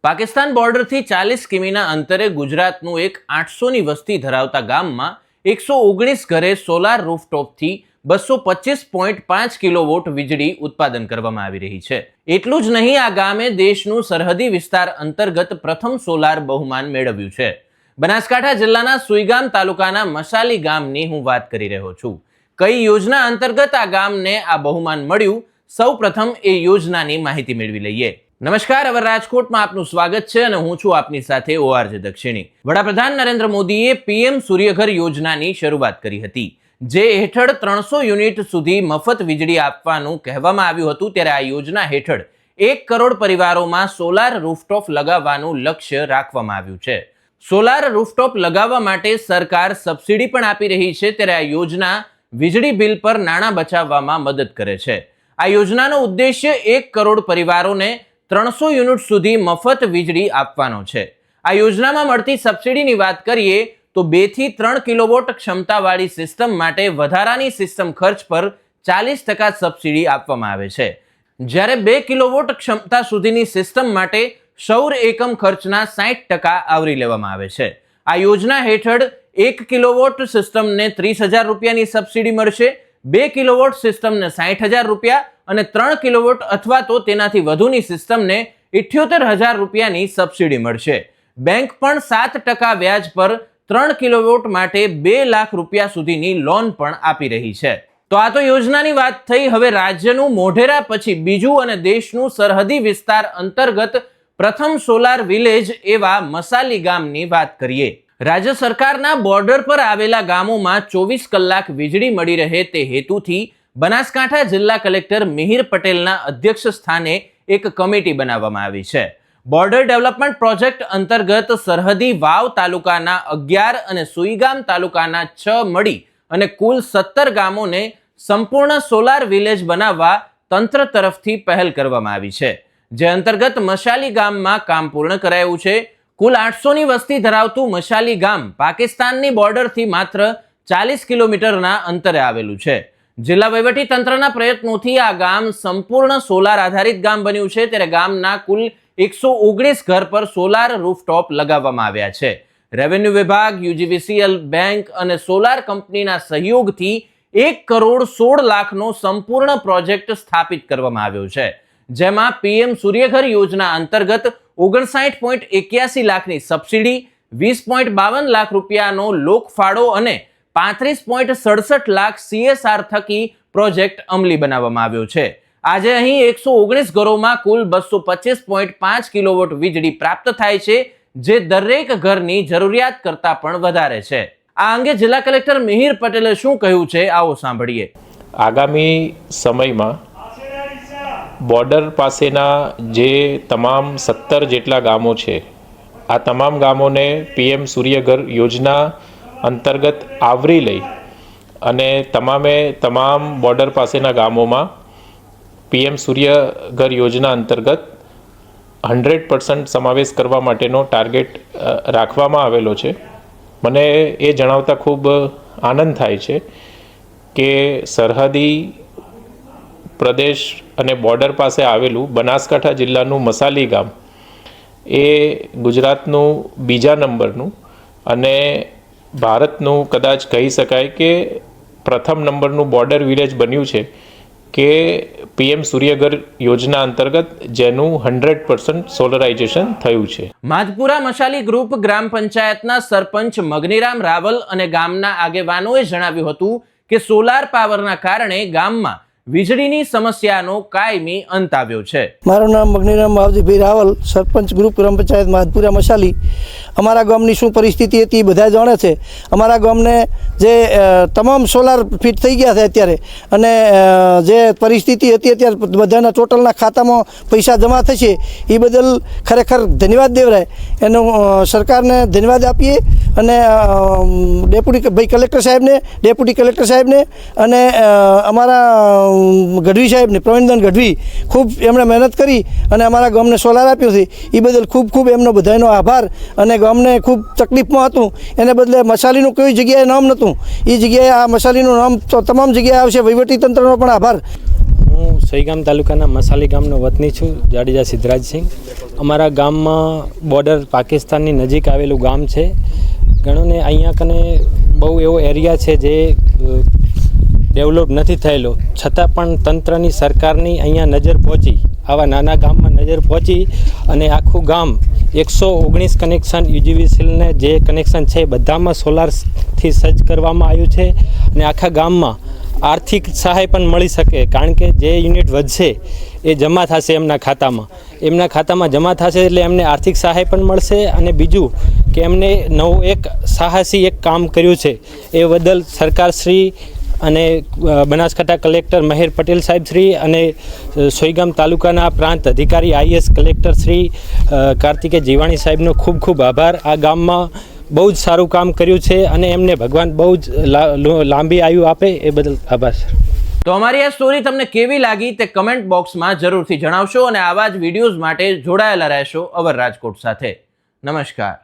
પાકિસ્તાન બોર્ડરથી 40 કિમીના અંતરે ગુજરાતનું એક 800ની વસ્તી ધરાવતા ગામમાં 119 ઘરે સોલાર રૂફટોપથી 225.5 કિલોવોટ વીજળી ઉત્પાદન કરવામાં આવી રહી છે। એટલું જ નહીં, આ ગામે દેશનું સરહદી વિસ્તાર અંતર્ગત પ્રથમ સોલાર બહુમાન મેળવ્યું છે। બનાસકાંઠા જિલ્લાના સુઈગામ તાલુકાના મસાલી ગામની હું વાત કરી રહ્યો છું। કઈ યોજના અંતર્ગત આ ગામને આ બહુમાન મળ્યું, સૌપ્રથમ એ યોજનાની માહિતી મેળવી લઈએ। નમસ્કાર, હવે રાજકોટમાં આપનું સ્વાગત છે અને હું છું આપની સાથે ORJ દક્ષિણી। વડાપ્રધાન નરેન્દ્ર મોદીએ PM સૂર્યઘર યોજનાની શરૂઆત કરી હતી, જે હેઠળ 300 યુનિટ સુધી મફત વીજળી આપવાનું કહેવામાં આવ્યું હતું। ત્યારે આ યોજના હેઠળ 1 કરોડ પરિવારોમાં સોલાર રૂફટોપ લગાવવાનું લક્ષ્ય રાખવામાં આવ્યું છે। સોલાર રૂફટોપ લગાવવા માટે સરકાર સબસિડી પણ આપી રહી છે। ત્યારે આ યોજના વીજળી બિલ પર નાણાં બચાવવામાં મદદ કરે છે। આ યોજનાનો ઉદ્દેશ્ય 1 કરોડ પરિવારોને 300 યુનિટ સુધી મફત વીજળી આપવાનો છે। આ યોજનામાં મળતી સબસિડીની વાત કરીએ તો 2 થી 3 કિલોવોટ ક્ષમતાવાળી સિસ્ટમ માટે વધારાની સિસ્ટમ ખર્ચ પર 40% સબસિડી આપવામાં આવે છે, જ્યારે 2 કિલોવોટ ક્ષમતા સુધીની સિસ્ટમ માટે સૌર એકમ ખર્ચના 60% આવરી લેવામાં આવે છે। આ યોજના હેઠળ 1 કિલોવોટ સિસ્ટમને 30,000 રૂપિયાની સબસિડી મળશે, 2 કિલોવોટ સિસ્ટમને 60,000 રૂપિયા અને 3 કિલોવોટ અથવા તો તેનાથી વધુની સિસ્ટમને 78,000 રૂપિયાની સબસિડી મળશે। બેંક પણ 7% વ્યાજ પર 3 કિલોવોટ માટે 2 લાખ રૂપિયા સુધીની લોન પણ આપી રહી છે। તો આ તો યોજનાની વાત થઈ। હવે રાજ્યનું મોઢેરા પછી બીજું અને દેશનું સરહદી વિસ્તાર અંતર્ગત પ્રથમ સોલાર વિલેજ એવા મસાલી ગામની વાત કરીએ। રાજ્ય સરકારના બોર્ડર પર આવેલા ગામોમાં 24 કલાક વીજળી મળી રહે તે હેતુથી બનાસકાંઠા જિલ્લા કલેક્ટર મિહિર પટેલના અધ્યક્ષ સ્થાને એક કમિટી બનાવવામાં આવી છે। બોર્ડર ડેવલપમેન્ટ પ્રોજેક્ટ અંતર્ગત સરહદી વાવ તાલુકાના 11 અને સુઈગામ તાલુકાના 6 મળી અને કુલ 17 ગામોને સંપૂર્ણ સોલાર વિલેજ બનાવવા તંત્ર તરફથી પહેલ કરવામાં આવી છે, જે અંતર્ગત મસાલી ગામમાં કામ પૂર્ણ કરાયું છે। કુલ 800ની વસ્તી ધરાવતું મસાલી ગામ પાકિસ્તાનની બોર્ડરથી માત્ર 40 કિલોમીટરના અંતરે આવેલું છે। જિલ્લા વહીવટી તંત્રના પ્રયત્નોથી આ ગામ સંપૂર્ણ સોલાર આધારિત ગામ બન્યું છે। ત્યારે ગામના કુલ 119 ઘર પર સોલાર રૂફટોપ લગાવવામાં આવ્યા છે। રેવન્યુ વિભાગ, UGVCL બેંક અને સોલાર કંપનીના સહયોગથી 1 કરોડ 16 લાખનો સંપૂર્ણ પ્રોજેક્ટ સ્થાપિત કરવામાં આવ્યો છે, જેમાં PM સૂર્યઘર યોજના અંતર્ગત 59.81 લાખની સબસિડી, 20.52 લાખ રૂપિયાનો લોકફાળો અને 35.67 લાખ CSR થકી પ્રોજેક્ટ અમલી બનાવવામાં આવ્યો છે। આજે અહીં 119 ઘરોમાં કુલ 225.5 કિલોવોટ વીજળી પ્રાપ્ત થાય છે, જે દરેક ઘરની જરૂરિયાત કરતાં પણ વધારે છે। આ અંગે જિલ્લા કલેક્ટર મિહિર પટેલે શું કહ્યું છે, આવો સાંભળીએ। આગામી સમયમાં બોર્ડર પાસેના જે તમામ 17 જેટલા ગામો છે, આ તમામ ગામોને PM સૂર્યઘર યોજના અંતર્ગત આવરી લઈ અને તમામ બોર્ડર પાસેના ગામોમાં PM સૂર્યઘર યોજના અંતર્ગત 100% સમાવેશ કરવા માટેનો ટાર્ગેટ રાખવામાં આવેલો છે। મને એ જણાવતા ખૂબ આનંદ થાય છે કે સરહદી પ્રદેશ અને બોર્ડર પાસે આવેલું બનાસકાંઠા જિલ્લાનું મસાલી ગામ એ ગુજરાતનું બીજા નંબરનું અને ભારતનું કદાચ કહી શકાય કે પ્રથમ નંબરનું બોર્ડર વિલેજ બન્યું છે કે PM સૂર્યઘર યોજના અંતર્ગત જેનું 100% સોલરાઇઝેશન થયું છે। માધપુરા મસાલી ગ્રુપ ગ્રામ પંચાયતના સરપંચ મગનીરામ રાવલ અને ગામના આગેવાનોએ જણાવ્યું હતું કે સોલાર પાવરના કારણે ગામમાં વીજળીની સમસ્યાનો કાયમી અંત આવ્યો છે। મારું નામ મગનીરામ માવજીભાઈ રાવલ, સરપંચ ગ્રુપ ગ્રામ પંચાયત માધપુરા મસાલી। અમારા ગામની શું પરિસ્થિતિ હતી બધા જાણે છે। અમારા ગામને જે તમામ સોલાર ફિટ થઈ ગયા છે અત્યારે, અને જે પરિસ્થિતિ હતી અત્યારે બધાના ટોટલના ખાતામાં પૈસા જમા થશે, એ બદલ ખરેખર ધન્યવાદ દેવરાય। એનો સરકારને ધન્યવાદ આપીએ અને ડેપ્યુટી કલેક્ટર સાહેબને, ડેપ્યુટી કલેક્ટર સાહેબને અને અમારા ગઢવી સાહેબને, પ્રવીણદાન ગઢવી, ખૂબ એમણે મહેનત કરી અને અમારા ગામને સોલાર આપ્યો છે, એ બદલ ખૂબ ખૂબ એમનો બધાનો આભાર। અને ગામને ખૂબ તકલીફમાં હતું, એને બદલે મસાલીનું કોઈ જગ્યાએ નામ નહોતું, એ જગ્યાએ આ મસાલીનું નામ તો તમામ જગ્યાએ આવશે। વહીવટી તંત્રનો પણ આભાર। હું સોઈગામ તાલુકાના મસાલી ગામનો વતની છું, જાડેજા સિદ્ધરાજસિંહ. અમારા ગામમાં બોર્ડર પાકિસ્તાનની નજીક આવેલું ગામ છે. ઘણોને અહીંયા કને બહુ એવો એરિયા છે જે ડેવલપ નથી થયેલો, છતાં પણ તંત્રની સરકારની અહીંયા નજર પહોંચી, આવા નાના ગામમાં નજર પહોંચી અને આખું ગામ 119 કનેક્શન યુજીવીસીએલને જે કનેક્શન છે બધામાં સોલારથી સજ્જ કરવામાં આવ્યું છે. અને આખા ગામમાં આર્થિક સહાય પણ મળી શકે, કારણ કે જે યુનિટ વધશે એ જમા થશે એમના ખાતામાં જમા થશે એટલે એમને આર્થિક સહાય પણ મળશે. અને બીજું કે એમને નવું એક સાહસી એક કામ કર્યું છે એ બદલ સરકારશ્રી અને બનાસકાંઠા કલેક્ટર મહેર પટેલ સાહેબ શ્રી અને સોઈગામ તાલુકાના પ્રાંત અધિકારી IAS કલેક્ટર શ્રી કાર્તિકે જીવાણી સાહેબનો ખૂબ ખૂબ આભાર. આ ગામમાં બહુ જ સારું કામ કર્યું છે અને એમને ભગવાન બહુ જ લાંબી આયુ આપે એ બદલ આભાર સર. તો અમારી આ સ્ટોરી તમને કેવી લાગી તે કમેન્ટ બોક્સમાં જરૂરથી જણાવશો અને આવા જ વિડીયોઝ માટે જોડાયેલા રહેશો અવર રાજકોટ સાથે. નમસ્કાર.